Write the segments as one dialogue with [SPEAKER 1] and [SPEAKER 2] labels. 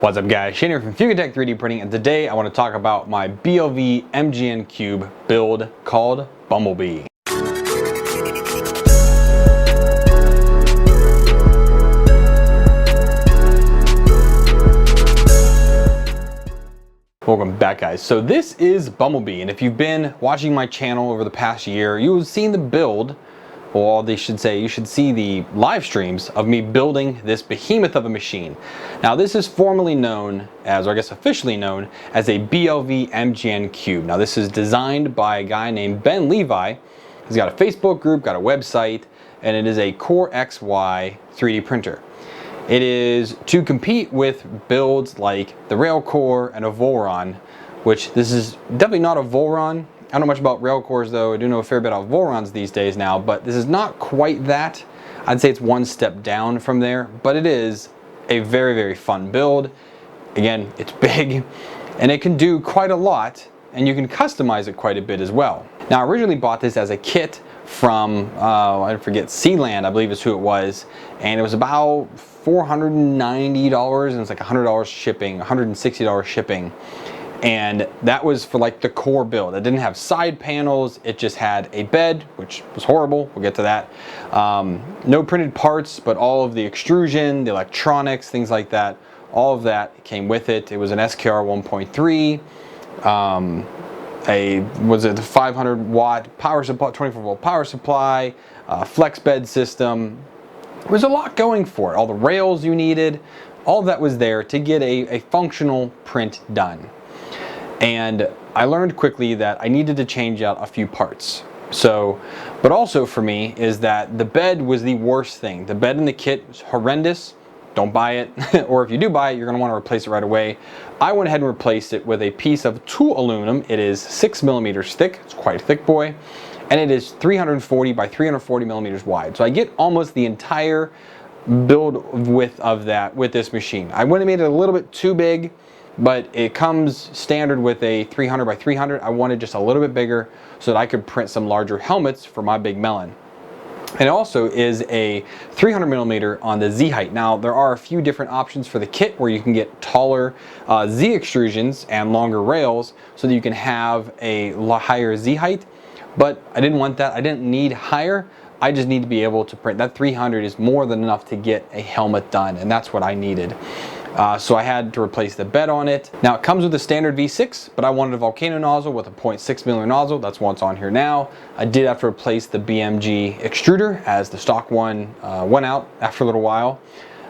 [SPEAKER 1] What's up guys, Shane here from Fugatech 3D Printing, and today I want to talk about my BLV MGN Cube build called Bumblebee. Welcome back guys. So this is Bumblebee, and if you've been watching my channel over the past year, you've seen the build, or they should say you should see the live streams of me building this behemoth of a machine. Now this is formally known as, or I guess officially known as, a BLV MGN Cube. Now this is designed by a guy named Ben Levi. He's got a Facebook group, got a website, and it is a Core XY 3D printer. It is to compete with builds like the Railcore and a Voron, which this is definitely not a Voron. I don't know much about Railcores though. I do know a fair bit about Vorons these days now, but this is not quite that. I'd say it's one step down from there, but it is a very, very fun build. Again, it's big and it can do quite a lot, and you can customize it quite a bit as well. Now I originally bought this as a kit from, I forget, Sealand, I believe is who it was, and it was about $490 and it's like $100 shipping, $160 shipping. And that was for like the core build. It didn't have side panels, it just had a bed, which was horrible, we'll get to that. No printed parts, but all of the extrusion, the electronics, things like that, all of that came with it. It was an SKR 1.3, was it the 500 watt power supply, 24 volt power supply, flex bed system. There was a lot going for it. All the rails you needed, all of that was there to get a functional print done. And I learned quickly that I needed to change out a few parts. So, but also for me is that the bed was the worst thing. The bed in the kit was horrendous. Don't buy it. Or if you do buy it, you're gonna wanna replace it right away. I went ahead and replaced it with a piece of tool aluminum. It is 6 millimeters thick. It's quite a thick boy. And it is 340 by 340 millimeters wide. So I get almost the entire build width of that with this machine. I went and made it a little bit too big, but it comes standard with a 300 by 300. I wanted just a little bit bigger so that I could print some larger helmets for my big melon. And it also is a 300 millimeter on the Z height. Now there are a few different options for the kit where you can get taller Z extrusions and longer rails so that you can have a higher Z height, but I didn't want that. I didn't need higher. I just need to be able to print. That 300 is more than enough to get a helmet done, and that's what I needed. So I had to replace the bed on it. Now it comes with a standard V6, but I wanted a volcano nozzle with a 0.6 millimeter nozzle. That's what's on here now. I did have to replace the BMG extruder as the stock one went out after a little while.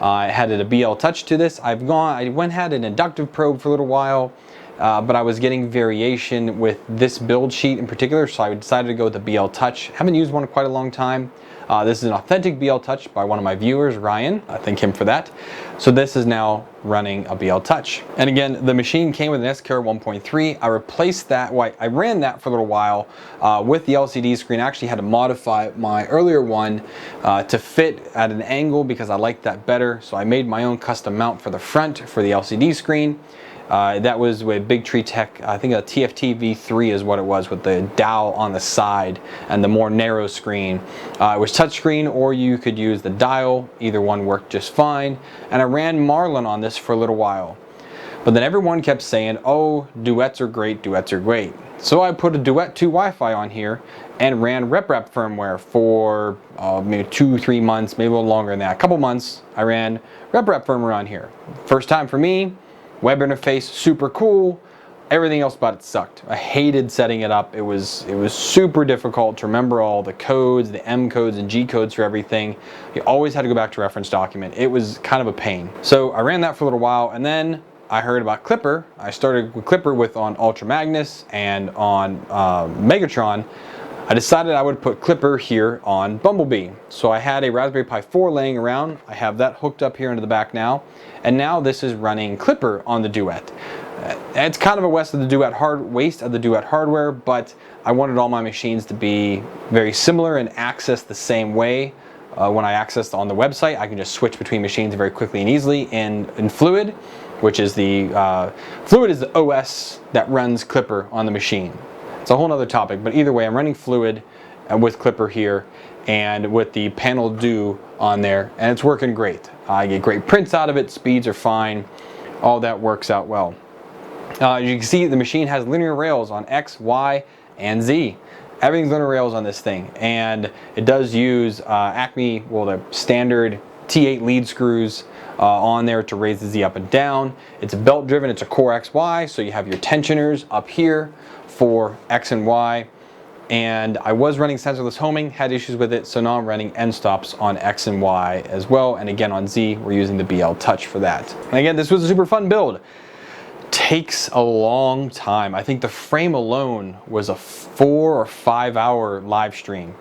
[SPEAKER 1] I had a BL touch to this. I had an inductive probe for a little while, but I was getting variation with this build sheet in particular, so I decided to go with the BL touch. Haven't used one in quite a long time. This is an authentic BL touch by one of my viewers, Ryan. I thank him for that. So this is now running a BL touch. And again, the machine came with an SKR 1.3. I replaced that, I ran that for a little while with the LCD screen. I actually had to modify my earlier one to fit at an angle because I liked that better. So I made my own custom mount for the front for the LCD screen. That was with Big Tree Tech, I think a TFT V3 is what it was, with the dowel on the side and the more narrow screen. It was touchscreen, or you could use the dial. Either one worked just fine. And I ran Marlin on this for a little while. But then everyone kept saying, oh, duets are great, duets are great. So I put a Duet 2 Wi-Fi on here and ran RepRap firmware for maybe 2-3 months, maybe a little longer than that. A couple months I ran RepRap firmware on here. First time for me. Web interface, super cool. Everything else about it sucked. I hated setting it up. It was super difficult to remember all the codes, the M codes and G codes for everything. You always had to go back to reference document. It was kind of a pain. So I ran that for a little while, and then I heard about Clipper. I started with Clipper on Ultra Magnus and on Megatron. I decided I would put Clipper here on Bumblebee. So I had a Raspberry Pi 4 laying around. I have that hooked up here into the back now. And now this is running Clipper on the Duet. It's kind of a waste of the Duet hardware, but I wanted all my machines to be very similar and access the same way. When I accessed on the website, I can just switch between machines very quickly and easily in Fluid, which is Fluid is the OS that runs Clipper on the machine. It's a whole nother topic, but either way, I'm running Fluid with Clipper here and with the panel do on there, and it's working great. I get great prints out of it, speeds are fine. all that works out well. As you can see, the machine has linear rails on X, Y, and Z. Everything's linear rails on this thing, and it does use Acme, well, the standard T8 lead screws on there to raise the Z up and down. It's belt driven, it's a core XY, so you have your tensioners up here for X and Y. And I was running sensorless homing, had issues with it, so now I'm running end stops on X and Y as well. And again on Z, we're using the BL Touch for that. And again, this was a super fun build. Takes a long time. I think the frame alone was a 4 or 5 hour live stream.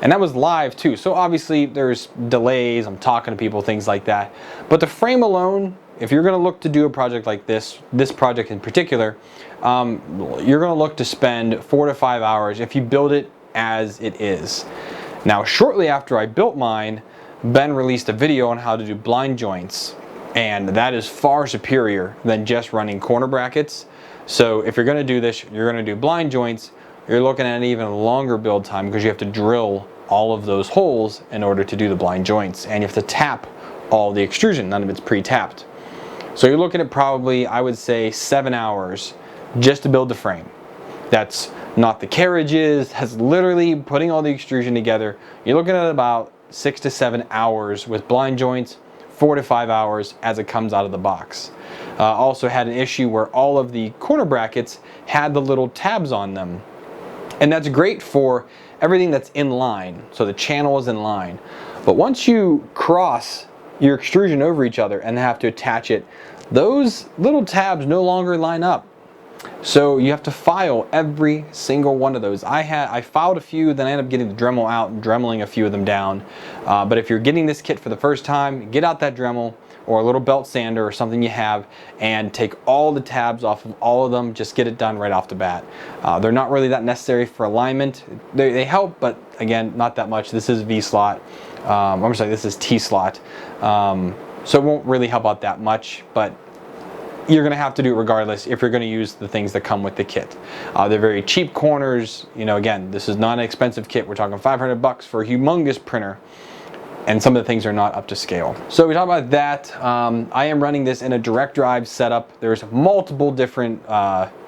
[SPEAKER 1] And that was live too, so obviously there's delays, I'm talking to people, things like that. But the frame alone, if you're going to look to do a project like this project in particular, you're going to look to spend 4 to 5 hours if you build it as it is. Now, shortly after I built mine, Ben released a video on how to do blind joints, and that is far superior than just running corner brackets. So if you're going to do this, you're going to do blind joints, you're looking at an even longer build time because you have to drill all of those holes in order to do the blind joints, and you have to tap all the extrusion, none of it's pre-tapped. So you're looking at probably, I would say, 7 hours just to build the frame. That's not the carriages, that's literally putting all the extrusion together. You're looking at about 6 to 7 hours with blind joints, 4 to 5 hours as it comes out of the box. Also had an issue where all of the corner brackets had the little tabs on them. And that's great for everything that's in line, so the channel is in line. But once you cross your extrusion over each other and have to attach it, those little tabs no longer line up. So you have to file every single one of those. I filed a few, then I ended up getting the Dremel out and dremeling a few of them down. But if you're getting this kit for the first time, get out that Dremel or a little belt sander or something you have and take all the tabs off of all of them. Just get it done right off the bat. They're not really that necessary for alignment. They help, but again, not that much. This is V-slot. I'm sorry, this is T-slot. So it won't really help out that much, but you're going to have to do it regardless if you're going to use the things that come with the kit. They're very cheap corners. You know, again, this is not an expensive kit. We're talking $500 for a humongous printer, and some of the things are not up to scale. So we talk about that. I am running this in a direct drive setup. There's multiple different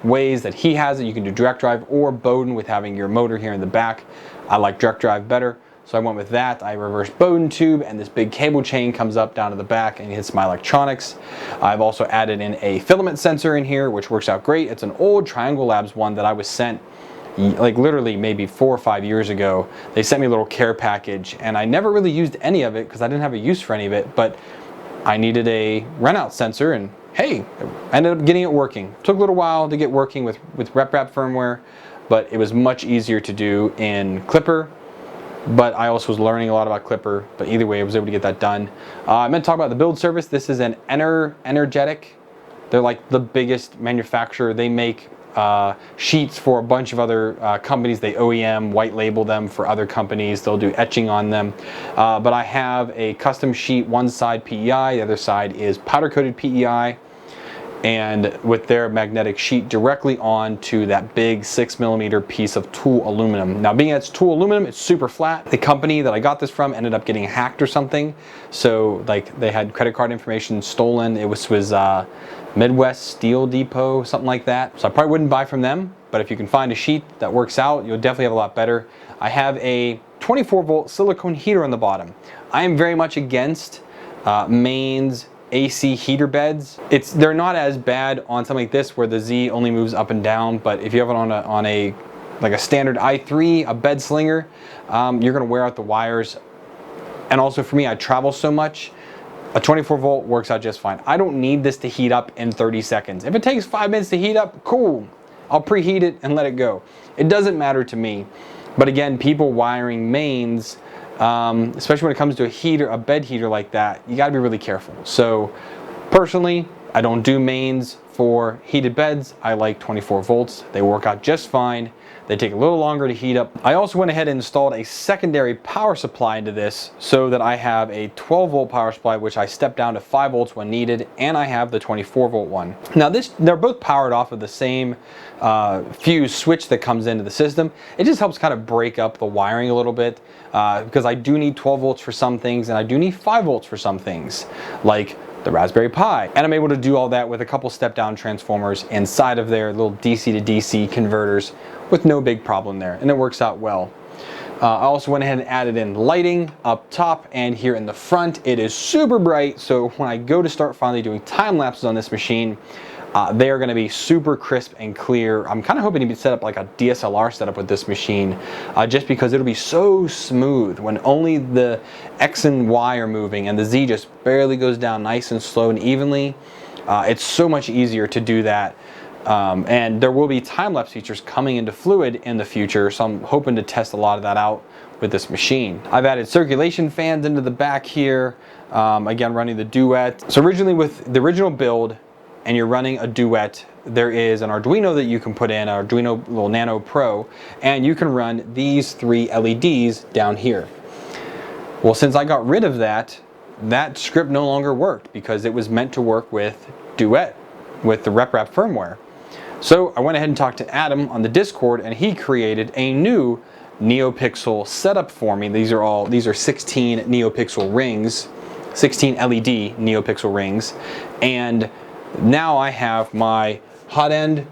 [SPEAKER 1] ways that he has it. You can do direct drive or Bowden with having your motor here in the back. I like direct drive better, so I went with that. I reversed Bowden tube, and this big cable chain comes up down to the back and hits my electronics. I've also added in a filament sensor in here, which works out great. It's an old Triangle Labs one that I was sent like literally maybe 4 or 5 years ago. They sent me a little care package, and I never really used any of it because I didn't have a use for any of it, but I needed a runout sensor, and hey, I ended up getting it working. Took a little while to get working with RepRap firmware, but it was much easier to do in Clipper. But I also was learning a lot about Clipper, but either way I was able to get that done. I meant to talk about the build service. This is an Energetic. They're like the biggest manufacturer. They make sheets for a bunch of other companies. They OEM, white label them for other companies. They'll do etching on them. But I have a custom sheet, one side PEI, the other side is powder coated PEI, and with their magnetic sheet directly onto that big 6mm piece of tool aluminum. Now, being it's tool aluminum, it's super flat. The company that I got this from ended up getting hacked or something, so like they had credit card information stolen. It was Midwest Steel Depot, something like that. So I probably wouldn't buy from them, but if you can find a sheet that works out, you'll definitely have a lot better. I have a 24-volt silicone heater on the bottom. I am very much against mains AC heater beds. They're not as bad on something like this where the Z only moves up and down, but if you have it on a like a standard i3, a bed slinger, you're gonna wear out the wires. And also for me, I travel so much, a 24-volt works out just fine. I don't need this to heat up in 30 seconds. If it takes 5 minutes to heat up, cool. I'll preheat it and let it go. It doesn't matter to me. But again, people wiring mains, especially when it comes to a bed heater like that, you gotta be really careful. So personally, I don't do mains for heated beds. I like 24 volts. They work out just fine. They take a little longer to heat up. I also went ahead and installed a secondary power supply into this so that I have a 12-volt power supply, which I step down to 5 volts when needed, and I have the 24-volt one. Now they're both powered off of the same fuse switch that comes into the system. It just helps kind of break up the wiring a little bit because I do need 12 volts for some things and I do need 5 volts for some things, like the Raspberry Pi. And I'm able to do all that with a couple step down transformers inside of there, little DC to DC converters with no big problem there, and it works out well. I also went ahead and added in lighting up top and here in the front. It is super bright, so when I go to start finally doing time lapses on this machine, they are going to be super crisp and clear. I'm kind of hoping to be set up like a DSLR setup with this machine, just because it'll be so smooth when only the X and Y are moving and the Z just barely goes down nice and slow and evenly. It's so much easier to do that. And there will be time-lapse features coming into Fluid in the future, so I'm hoping to test a lot of that out with this machine. I've added circulation fans into the back here, again running the Duet. So originally with the original build, and you're running a Duet, there is an Arduino that you can put in, an Arduino little Nano Pro, and you can run these 3 LEDs down here. Well, since I got rid of that, that script no longer worked because it was meant to work with Duet, with the RepRap firmware. So I went ahead and talked to Adam on the Discord, and he created a new Neopixel setup for me. These are 16 Neopixel rings, 16 LED Neopixel rings, and now I have my hot end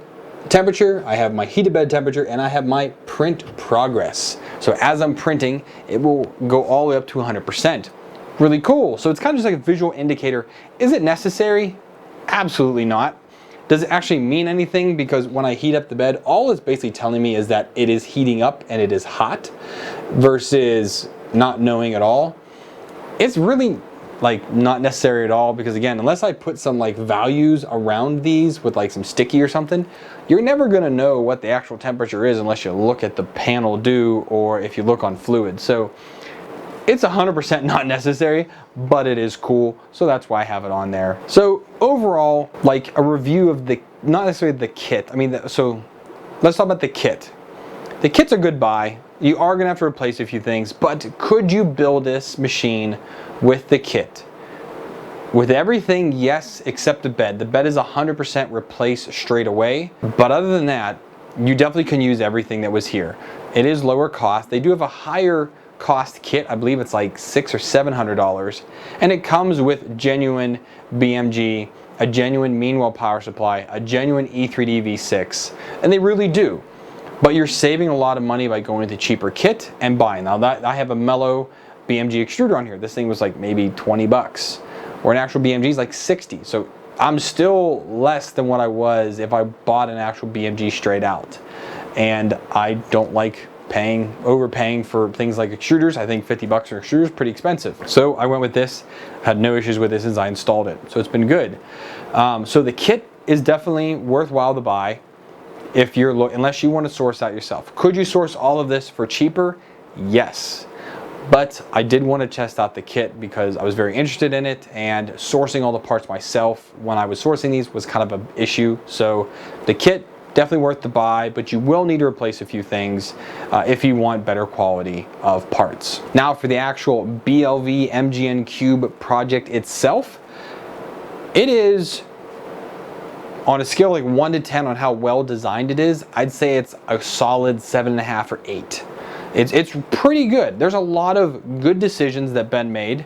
[SPEAKER 1] temperature, I have my heated bed temperature, and I have my print progress. So as I'm printing, it will go all the way up to 100%. Really cool. So it's kind of just like a visual indicator. Is it necessary? Absolutely not. Does it actually mean anything? Because when I heat up the bed, all it's basically telling me is that it is heating up and it is hot, versus not knowing at all. It's really like not necessary at all, because again, unless I put some like values around these with like some sticky or something, you're never gonna know what the actual temperature is unless you look at the panel do, or if you look on Fluid. So it's 100% not necessary, but it is cool, so that's why I have it on there. So overall, like a review of the, not necessarily the kit, I mean, so let's talk about the kit. The kit's a good buy. You are gonna have to replace a few things, but could you build this machine with the kit? With everything, yes, except the bed. The bed is 100% replaced straight away, but other than that, you definitely can use everything that was here. It is lower cost. They do have a higher cost kit. I believe it's like $600 or $700, and it comes with genuine BMG, a genuine Meanwhile power supply, a genuine E3D V6, and they really do. But you're saving a lot of money by going with the cheaper kit and buying. Now that I have a Mellow BMG extruder on here, this thing was like maybe 20 bucks, or an actual BMG is like 60. So I'm still less than what I was if I bought an actual BMG straight out. And I don't like overpaying for things like extruders. I think 50 bucks for an extruder is pretty expensive. So I went with this, had no issues with this since I installed it. So it's been good. So the kit is definitely worthwhile to buy if you're unless you want to source that yourself. Could you source all of this for cheaper? Yes. But I did want to test out the kit because I was very interested in it, and sourcing all the parts myself when I was sourcing these was kind of an issue. So the kit, definitely worth the buy, but you will need to replace a few things if you want better quality of parts. Now for the actual BLV MGN Cube project itself, it is on a scale like 1 to 10 on how well designed it is. I'd say it's a solid 7.5 or 8. It's pretty good. There's a lot of good decisions that Ben made.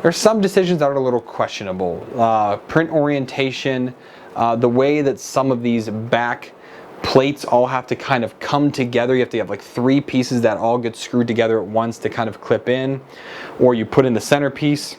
[SPEAKER 1] There's some decisions that are a little questionable. Print orientation, the way that some of these back plates all have to kind of come together. You have to have like 3 pieces that all get screwed together at once to kind of clip in, or you put in the centerpiece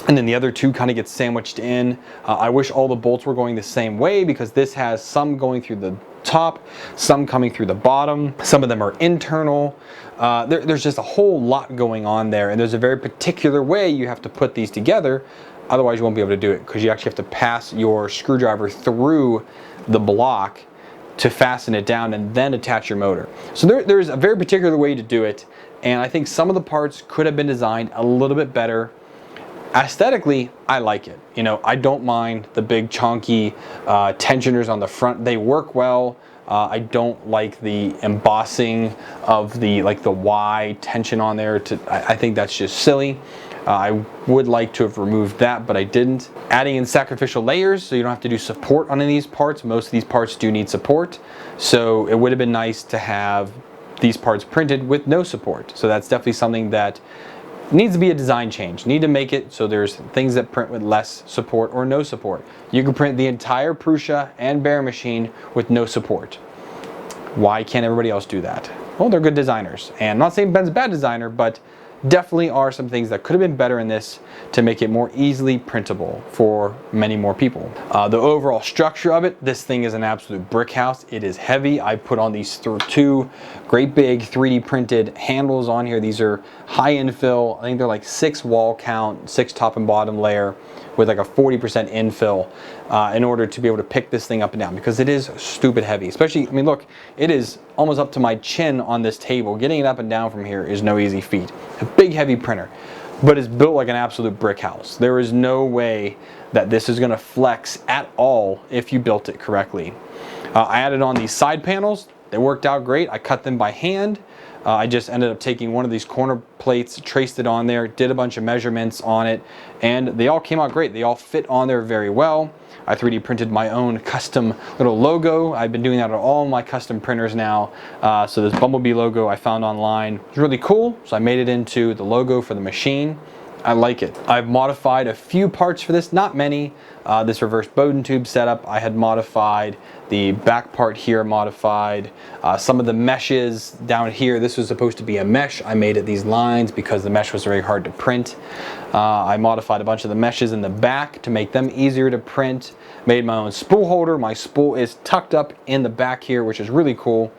[SPEAKER 1] and then the other 2 kind of get sandwiched in. I wish all the bolts were going the same way, because this has some going through the top, some coming through the bottom, some of them are internal. There's just a whole lot going on there, and there's a very particular way you have to put these together, otherwise you won't be able to do it, because you actually have to pass your screwdriver through the block to fasten it down and then attach your motor. So there's a very particular way to do it, and I think some of the parts could have been designed a little bit better. Aesthetically, I like it. You know, I don't mind the big chunky tensioners on the front. They work well. I don't like the embossing of the Y tension on there. I think that's just silly. I would like to have removed that, but I didn't. Adding in sacrificial layers so you don't have to do support on any of these parts. Most of these parts do need support, so it would have been nice to have these parts printed with no support. So that's definitely something that needs to be a design change. Need to make it so there's things that print with less support or no support. You can print the entire Prusa and Bear machine with no support. Why can't everybody else do that? Well, they're good designers. And I'm not saying Ben's a bad designer, but definitely are some things that could have been better in this to make it more easily printable for many more people. The overall structure of it, this thing is an absolute brick house. It is heavy. I put on these two great big 3D printed handles on here. These are high infill. I think they're like 6 wall count, 6 top and bottom layer with like a 40% infill in order to be able to pick this thing up and down, because it is stupid heavy. Especially, I mean, look, it is almost up to my chin on this table. Getting it up and down from here is no easy feat. A big heavy printer, but it's built like an absolute brick house. There is no way that this is gonna flex at all if you built it correctly. I added on these side panels. They worked out great. I cut them by hand. I just ended up taking one of these corner plates, traced it on there, did a bunch of measurements on it, and they all came out great. They all fit on there very well. I 3D printed my own custom little logo. I've been doing that on all my custom printers now. So this Bumblebee logo I found online was really cool, so I made it into the logo for the machine. I like it. I've modified a few parts for this, not many. This reverse Bowden tube setup, I had modified. The back part here modified. Some of the meshes down here, this was supposed to be a mesh. I made it these lines because the mesh was very hard to print. I modified a bunch of the meshes in the back to make them easier to print. Made my own spool holder. My spool is tucked up in the back here, which is really cool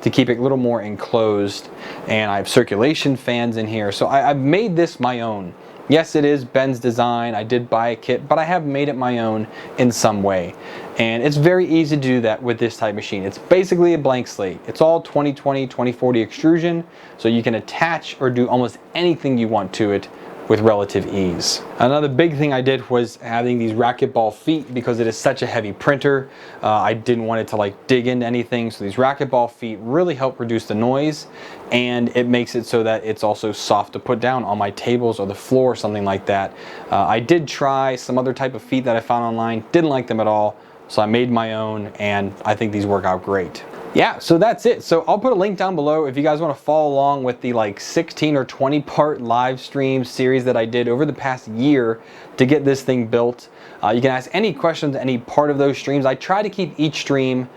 [SPEAKER 1] to keep it a little more enclosed. And I have circulation fans in here. So I've made this my own. Yes, it is Ben's design. I did buy a kit, but I have made it my own in some way. And it's very easy to do that with this type machine. It's basically a blank slate. It's all 2020, 2040 extrusion, so you can attach or do almost anything you want to it with relative ease. Another big thing I did was having these Racquetball Feet, because it is such a heavy printer. I didn't want it to like dig into anything, so these Racquetball Feet really help reduce the noise, and it makes it so that it's also soft to put down on my tables or the floor or something like that. I did try some other type of feet that I found online, didn't like them at all, so I made my own, and I think these work out great. Yeah, so that's it. So I'll put a link down below if you guys want to follow along with the like 16 or 20 part live stream series that I did over the past year to get this thing built. You can ask any questions, any part of those streams. I try to keep each stream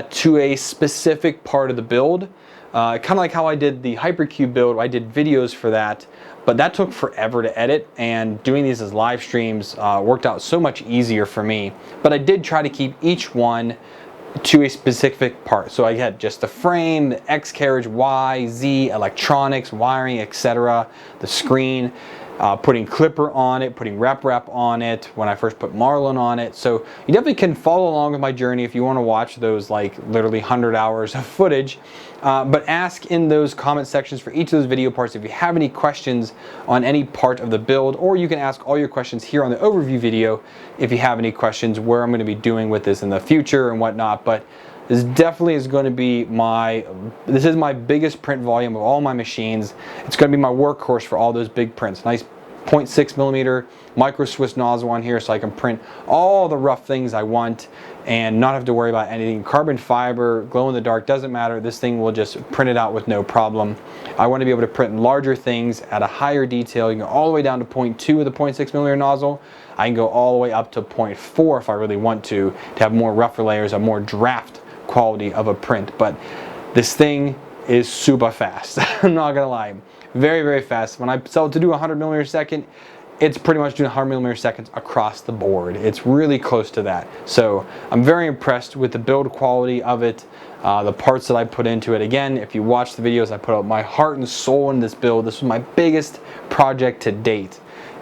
[SPEAKER 1] to a specific part of the build. Kind of like how I did the Hypercube build. I did videos for that, but that took forever to edit, and doing these as live streams worked out so much easier for me. But I did try to keep each one to a specific part. So I had just the frame, the X carriage, Y, Z, electronics, wiring, etc., the screen, putting clipper on it, putting rep on it, when I first put Marlin on it. So you definitely can follow along with my journey if you want to watch those like literally 100 hours of footage. But ask in those comment sections for each of those video parts if you have any questions on any part of the build, or you can ask all your questions here on the overview video if you have any questions where I'm going to be doing with this in the future and whatnot. But this definitely is going to be this is my biggest print volume of all my machines. It's going to be my workhorse for all those big prints. Nice 0.6 millimeter micro Swiss nozzle on here, so I can print all the rough things I want and not have to worry about anything. Carbon fiber, glow in the dark, doesn't matter. This thing will just print it out with no problem. I want to be able to print larger things at a higher detail. You can go all the way down to 0.2 with a 0.6 millimeter nozzle. I can go all the way up to 0.4 if I really want to have more rougher layers, a more draft quality of a print. But this thing is super fast. I'm not gonna lie, very, very fast. When I sell it to do 100 millimeters a second, it's pretty much doing 100 millimeter seconds across the board. It's really close to that. So I'm very impressed with the build quality of it, the parts that I put into it. Again, if you watch the videos, I put out my heart and soul in this build. This was my biggest project to date,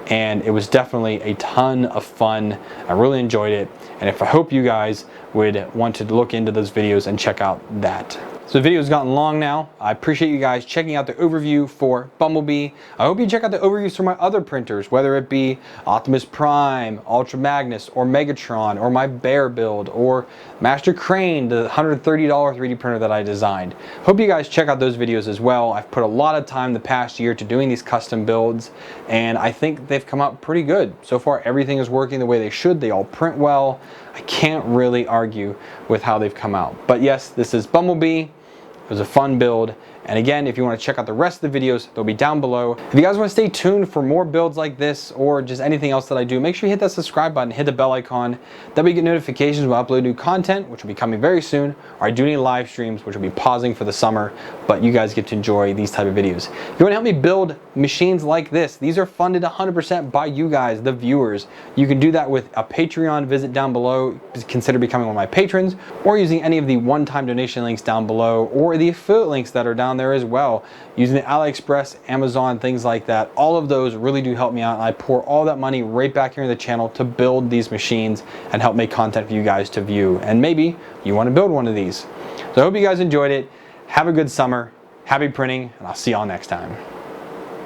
[SPEAKER 1] and it was definitely a ton of fun. I really enjoyed it, and I hope you guys would want to look into those videos and check out that. So the video's gotten long now. I appreciate you guys checking out the overview for Bumblebee. I hope you check out the overviews for my other printers, whether it be Optimus Prime, Ultra Magnus, or Megatron, or my Bear build, or Master Crane, the $130 3D printer that I designed. Hope you guys check out those videos as well. I've put a lot of time the past year to doing these custom builds, and I think they've come out pretty good. So far, everything is working the way they should. They all print well. I can't really argue with how they've come out. But yes, this is Bumblebee. It was a fun build, And again, if you want to check out the rest of the videos, they'll be down below. If you guys want to stay tuned for more builds like this or just anything else that I do, make sure you hit that subscribe button, hit the bell icon. That way you get notifications when I upload new content, which will be coming very soon, or I do any live streams, which will be pausing for the summer, but you guys get to enjoy these type of videos. If you want to help me build machines like this, these are funded 100% by you guys, the viewers. You can do that with a Patreon visit down below. Consider becoming one of my patrons, or using any of the one-time donation links down below, or the affiliate links that are down there as well, using the AliExpress, Amazon, things like that. All of those really do help me out, and I pour all that money right back here in the channel to build these machines and help make content for you guys to view. And maybe you want to build one of these. So I hope you guys enjoyed it. Have a good summer, happy printing, and I'll see y'all next time.